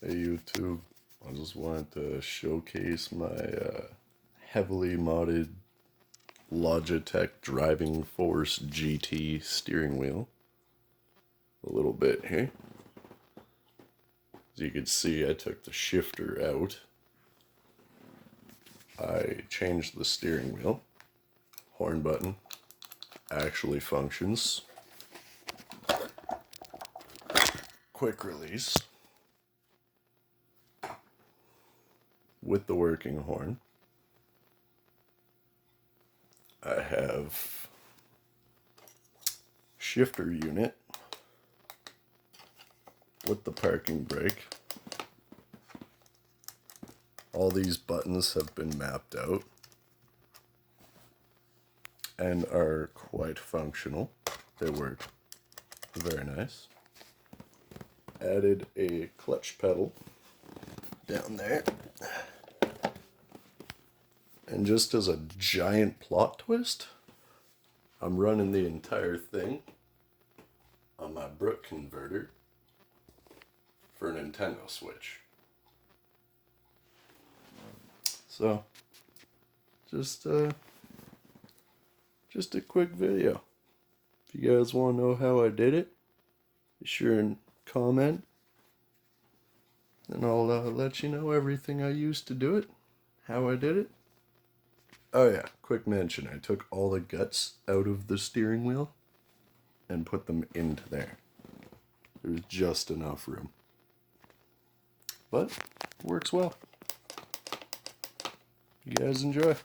Hey YouTube, I just wanted to showcase my heavily modded Logitech Driving Force GT steering wheel a little bit here. As you can see, I took the shifter out. I changed the steering wheel. Horn button actually functions. Quick release with the working horn. I have shifter unit with the parking brake. All these buttons have been mapped out and are quite functional. They work very nice. Added a clutch pedal down there. And just as a giant plot twist, I'm running the entire thing on my Brook converter for a Nintendo Switch. So, just a quick video. If you guys want to know how I did it, be sure and comment, and I'll let you know everything I used to do it, how I did it. Oh yeah, quick mention, I took all the guts out of the steering wheel and put them into there. There's just enough room. But, works well. You guys enjoy.